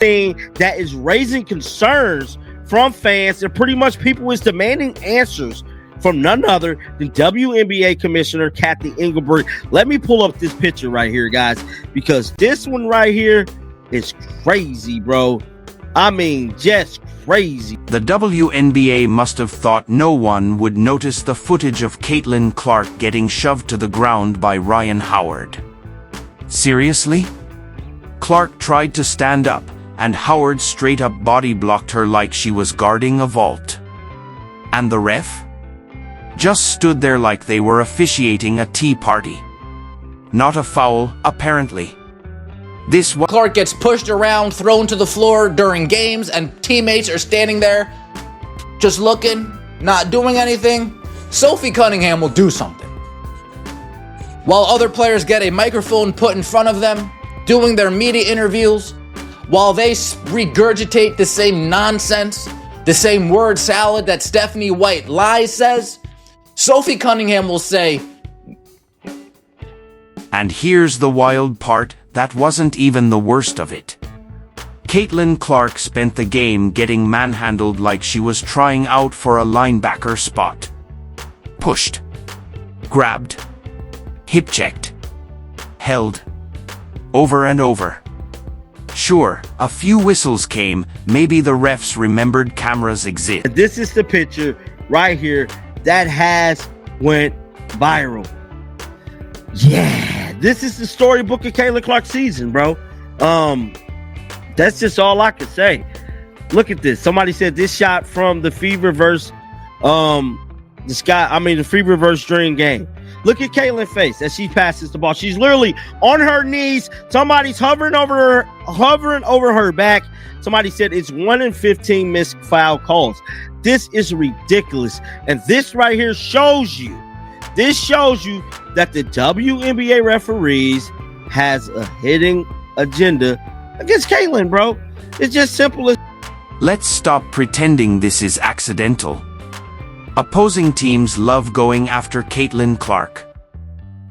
thing that is raising concerns from fans, and pretty much people is demanding answers from none other than WNBA Commissioner Kathy Engelbert. Let me pull up this picture right here, guys, because this one right here is crazy, bro. I mean, just crazy. The WNBA must have thought no one would notice the footage of Caitlin Clark getting shoved to the ground by Ryan Howard. Seriously? Clark tried to stand up, and Howard straight up body blocked her like she was guarding a vault. And the ref? Just stood there like they were officiating a tea party. Not a foul, apparently. Clark gets pushed around, thrown to the floor during games, and teammates are standing there, just looking, not doing anything. Sophie Cunningham will do something. While other players get a microphone put in front of them, doing their media interviews, while they regurgitate the same nonsense, the same word salad that Stephanie White lies says, Sophie Cunningham will say, and here's the wild part, that wasn't even the worst of it. Caitlin Clark spent the game getting manhandled like she was trying out for a linebacker spot. Pushed. Grabbed. Hip-checked. Held. Over and over. Sure, a few whistles came, maybe the refs remembered cameras exist. This is the picture right here that has went viral. Yeah, this is the storybook of Caitlin Clark's season, bro. That's just all I can say. Look at this. Somebody said this shot from the Fever versus the Fever versus Dream game. Look at Caitlin's face as she passes the ball. She's literally on her knees. Somebody's hovering over her back. Somebody said it's 1 in 15 missed foul calls. This is ridiculous. And this right here shows you that the WNBA referees has a hidden agenda against Caitlin, bro. It's just simple as... Let's stop pretending this is accidental. Opposing teams love going after Caitlin Clark.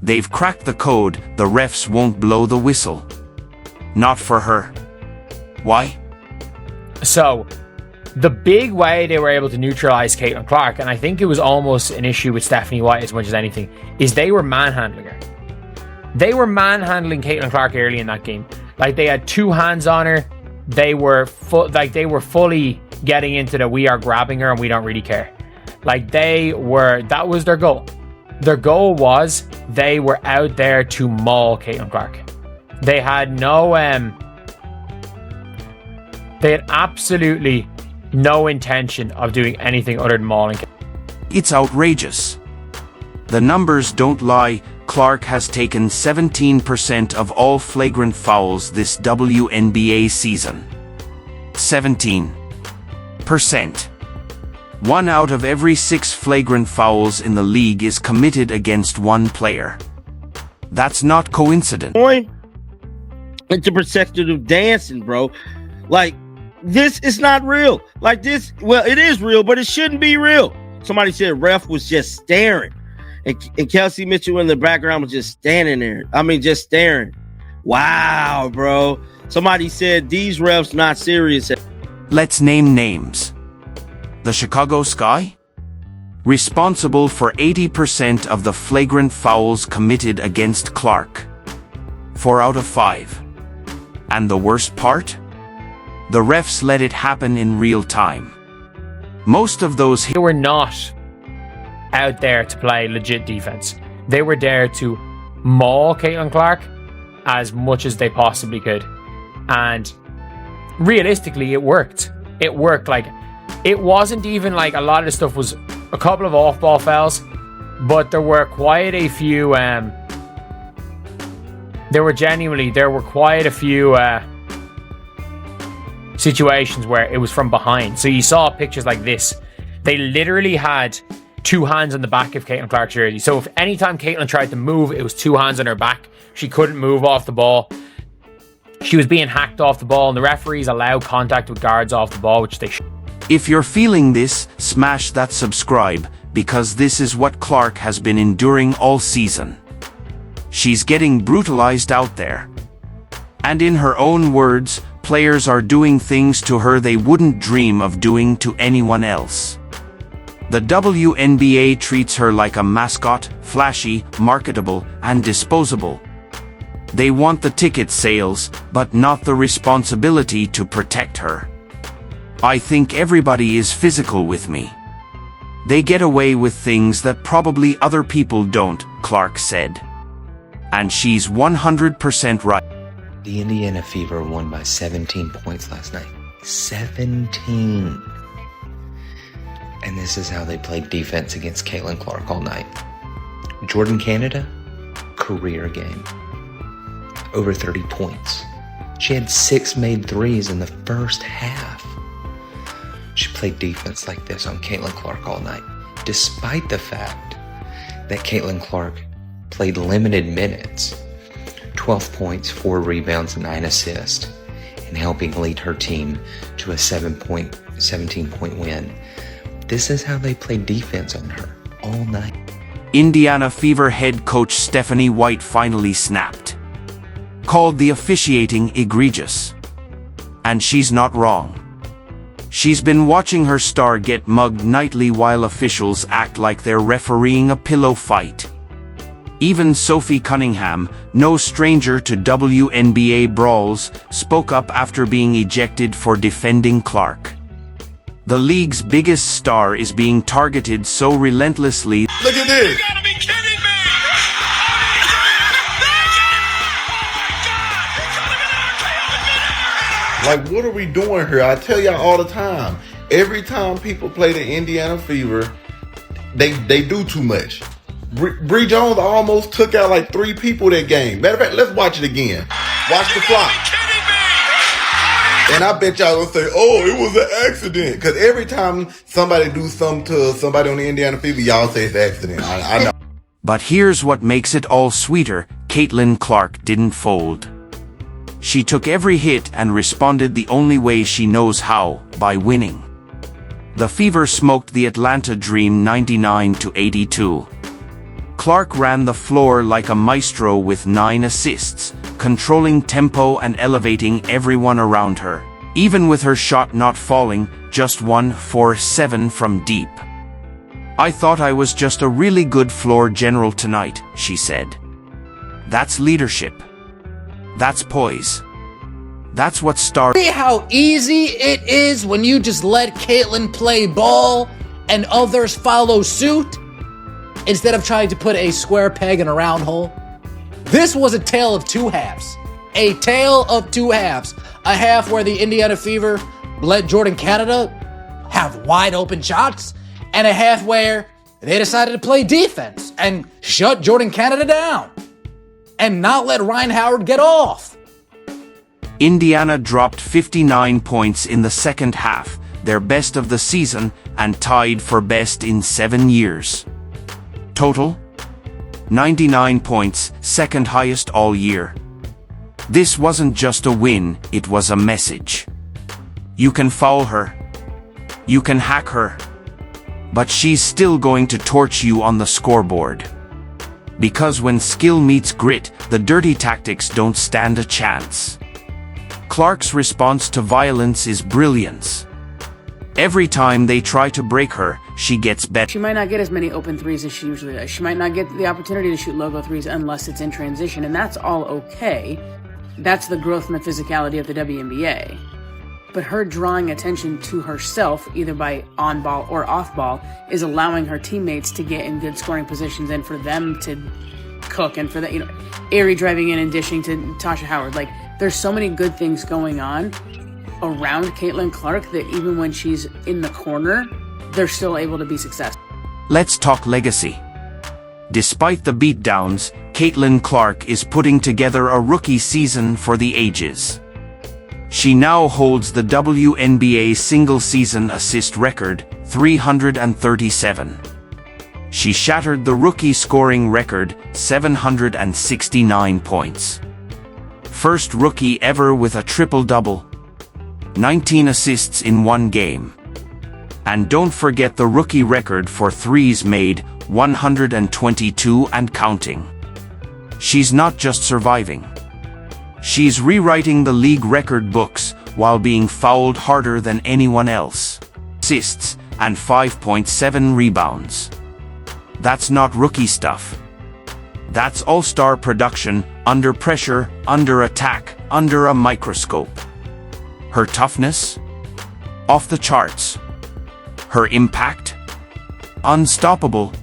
They've cracked the code, the refs won't blow the whistle. Not for her. Why? So, the big way they were able to neutralize Caitlin Clark, and I think it was almost an issue with Stephanie White as much as anything, is they were manhandling her. They were manhandling Caitlin Clark early in that game. Like, they had two hands on her. They were fully getting into the we are grabbing her and we don't really care. Like, that was their goal. Their goal was they were out there to maul Caitlin Clark. They had they had absolutely no intention of doing anything other than mauling. It's outrageous. The numbers don't lie. Clark has taken 17% of all flagrant fouls this WNBA season. 17%. 1 out of every 6 flagrant fouls in the league is committed against one player. That's not coincidence. It's a perspective dancing, bro. Like, this is not real. Like this, well, it is real, but it shouldn't be real. Somebody said ref was just staring. And Kelsey Mitchell in the background was just standing there. I mean, just staring. Wow, bro. Somebody said these refs not serious. Let's name names. The Chicago Sky? Responsible for 80% of the flagrant fouls committed against Clark. 4 out of 5. And the worst part? The refs let it happen in real time. Most of those... They were not out there to play legit defense. They were there to maul Caitlin Clark as much as they possibly could. And realistically, it worked. It worked. Like, it wasn't even like a lot of the stuff was a couple of off-ball fouls, but there were quite a few... there were quite a few situations where it was from behind. So you saw pictures like this. They literally had two hands on the back of Caitlin Clark's jersey. So if anytime Caitlin tried to move, it was two hands on her back. She couldn't move off the ball. She was being hacked off the ball, and the referees allowed contact with guards off the ball, which they should. If you're feeling this, smash that subscribe, because this is what Clark has been enduring all season. She's getting brutalized out there. And in her own words, players are doing things to her they wouldn't dream of doing to anyone else. The WNBA treats her like a mascot, flashy, marketable, and disposable. They want the ticket sales, but not the responsibility to protect her. I think everybody is physical with me. They get away with things that probably other people don't, Clark said. And she's 100% right. The Indiana Fever won by 17 points last night. 17. And this is how they played defense against Caitlin Clark all night. Jordan Canada, career game. Over 30 points. She had 6 made threes in the first half. She played defense like this on Caitlin Clark all night, despite the fact that Caitlin Clark played limited minutes. 12 points, 4 rebounds, 9 assists, and helping lead her team to a 17-point win. This is how they played defense on her all night. Indiana Fever head coach Stephanie White finally snapped. Called the officiating egregious. And she's not wrong. She's been watching her star get mugged nightly while officials act like they're refereeing a pillow fight. Even Sophie Cunningham, no stranger to WNBA brawls, spoke up after being ejected for defending Clark. The league's biggest star is being targeted so relentlessly. Look at this! You gotta be kidding me! Like, what are we doing here? I tell y'all all the time. Every time people play the Indiana Fever, they do too much. Bree Jones almost took out like 3 people that game. Matter of fact, let's watch it again. Watch the clock. And I bet y'all gonna say, oh, it was an accident. Because every time somebody do something to somebody on the Indiana Fever, y'all say it's an accident. I know. But here's what makes it all sweeter. Caitlin Clark didn't fold. She took every hit and responded the only way she knows how, by winning. The Fever smoked the Atlanta Dream 99-82. Clark ran the floor like a maestro with 9 assists, controlling tempo and elevating everyone around her. Even with her shot not falling, just 1-for-7 from deep. I thought I was just a really good floor general tonight, she said. That's leadership. That's poise. That's what stars. See how easy it is when you just let Caitlin play ball and others follow suit? Instead of trying to put a square peg in a round hole. This was a tale of 2 halves. A tale of 2 halves. A half where the Indiana Fever let Jordan Canada have wide open shots, and a half where they decided to play defense and shut Jordan Canada down and not let Ryan Howard get off. Indiana dropped 59 points in the second half, their best of the season, and tied for best in 7 years. Total? 99 points, second highest all year. This wasn't just a win, it was a message. You can foul her. You can hack her. But she's still going to torch you on the scoreboard. Because when skill meets grit, the dirty tactics don't stand a chance. Clark's response to violence is brilliance. Every time they try to break her, she gets better. She might not get as many open threes as she usually does. She might not get the opportunity to shoot logo threes unless it's in transition, and that's all okay. That's the growth and the physicality of the WNBA. But her drawing attention to herself, either by on-ball or off-ball, is allowing her teammates to get in good scoring positions and for them to cook, and for that, Aerie driving in and dishing to Tasha Howard. Like, there's so many good things going on around Caitlin Clark that even when she's in the corner, they're still able to be successful. Let's talk legacy. Despite the beatdowns, Caitlin Clark is putting together a rookie season for the ages. She now holds the WNBA single-season assist record, 337. She shattered the rookie scoring record, 769 points. First rookie ever with a triple-double. 19 assists in 1 game. And don't forget the rookie record for threes made, 122 and counting. She's not just surviving. She's rewriting the league record books, while being fouled harder than anyone else. Assists and 5.7 rebounds. That's not rookie stuff. That's all-star production, under pressure, under attack, under a microscope. Her toughness? Off the charts. Her impact? Unstoppable.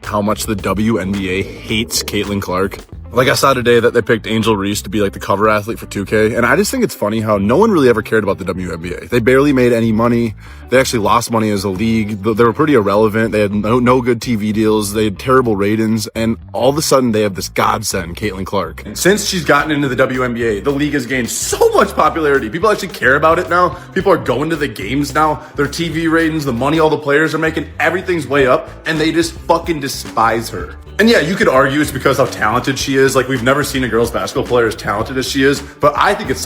How much the WNBA hates Caitlin Clark. Like, I saw today that they picked Angel Reese to be like the cover athlete for 2K, and I just think it's funny how no one really ever cared about the WNBA. They barely made any money. They actually lost money as a league. They were pretty irrelevant. They had no good TV deals. They had terrible ratings, and all of a sudden they have this godsend, Caitlin Clark. And since she's gotten into the WNBA, the league has gained so much popularity. People actually care about it now. People are going to the games now. Their TV ratings, the money all the players are making, everything's way up, and they just fucking despise her. And yeah, you could argue it's because how talented she is. Like, we've never seen a girls basketball player as talented as she is, but I think it's